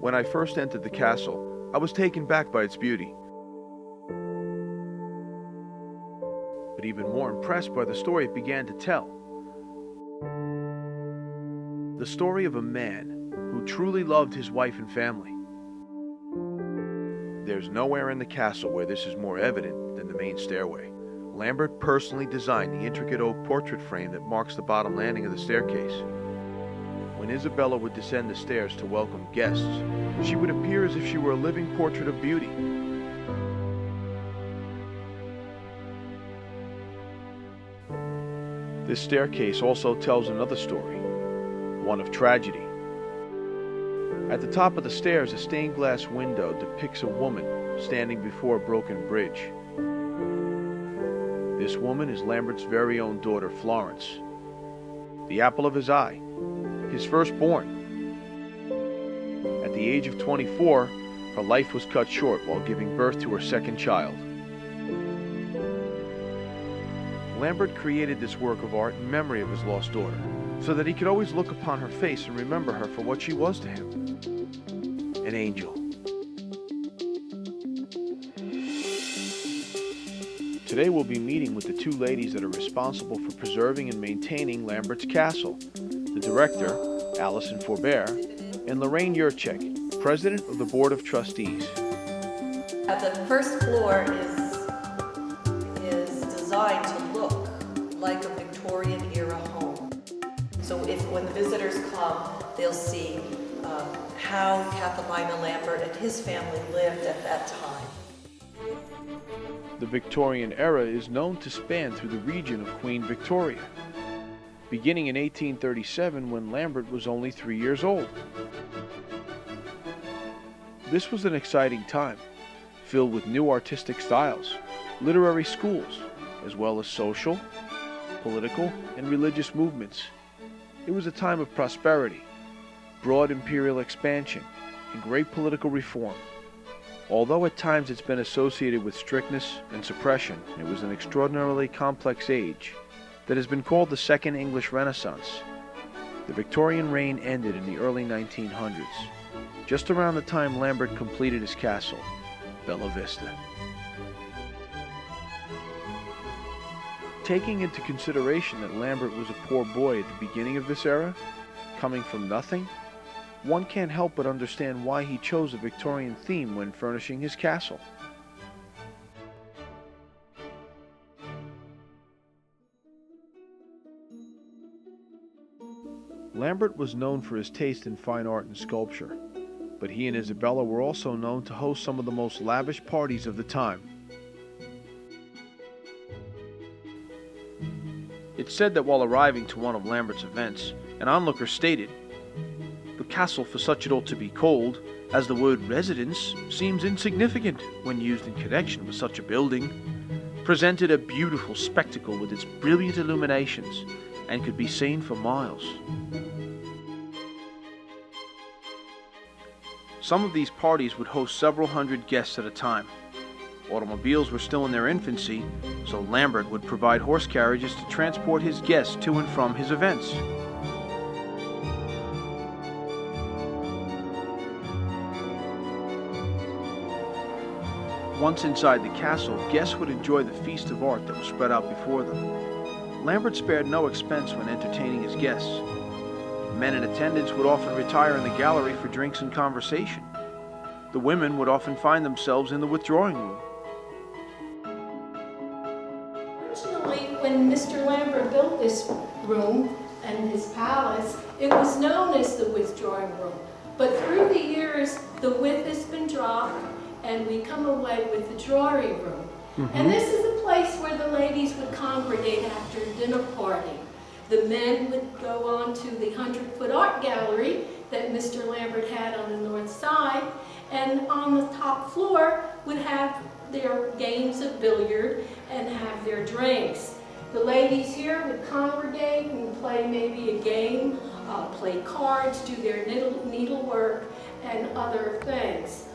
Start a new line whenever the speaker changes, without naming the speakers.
When I first entered the castle, I was taken back by its beauty, but even more impressed by the story it began to tell. The story of a man who truly loved his wife and family. There's nowhere in the castle where this is more evident than the main stairway. Lambert personally designed the intricate oak portrait frame that marks the bottom landing of the staircase. When Isabella would descend the stairs to welcome guests, she would appear as if she were a living portrait of beauty. This staircase also tells another story, one of tragedy. At the top of the stairs, a stained glass window depicts a woman standing before a broken bridge. This woman is Lambert's very own daughter, Florence, the apple of his eye, his firstborn. At the age of 24, her life was cut short while giving birth to her second child. Lambert created this work of art in memory of his lost daughter, so that he could always look upon her face and remember her for what she was to him, an angel. Today we'll be meeting with the two ladies that are responsible for preserving and maintaining Lambert's castle, the director, Allison Forbert, and Lorraine Yurchek, president of the Board of Trustees.
The first floor is designed to look like a Victorian era home. So when the visitors come, they'll see how Catholina Lambert and his family lived at that time.
The Victorian era is known to span through the region of Queen Victoria, beginning in 1837 when Lambert was only 3 years old. This was an exciting time, filled with new artistic styles, literary schools, as well as social, political, and religious movements. It was a time of prosperity, broad imperial expansion, and great political reform. Although at times it's been associated with strictness and suppression, it was an extraordinarily complex age that has been called the Second English Renaissance. The Victorian reign ended in the early 1900s, just around the time Lambert completed his castle, Bella Vista. Taking into consideration that Lambert was a poor boy at the beginning of this era, coming from nothing, one can't help but understand why he chose a Victorian theme when furnishing his castle. Lambert was known for his taste in fine art and sculpture, but he and Isabella were also known to host some of the most lavish parties of the time. It's said that while arriving to one of Lambert's events, an onlooker stated, "The castle for such it ought to be called, as the word residence seems insignificant when used in connection with such a building, presented a beautiful spectacle with its brilliant illuminations, and could be seen for miles." Some of these parties would host several hundred guests at a time. Automobiles were still in their infancy, so Lambert would provide horse carriages to transport his guests to and from his events. Once inside the castle, guests would enjoy the feast of art that was spread out before them. Lambert spared no expense when entertaining his guests. Men in attendance would often retire in the gallery for drinks and conversation. The women would often find themselves in the withdrawing room.
Originally, when Mr. Lambert built this room and his palace, it was known as the withdrawing room. But through the years, the width has been dropped, and we come away with the drawing room. And this is a place where the ladies would congregate after a dinner party. The men would go on to the 100-foot art gallery that Mr. Lambert had on the north side, and on the top floor would have their games of billiard and have their drinks. The ladies here would congregate and play maybe a game, play cards, do their needlework, and other things.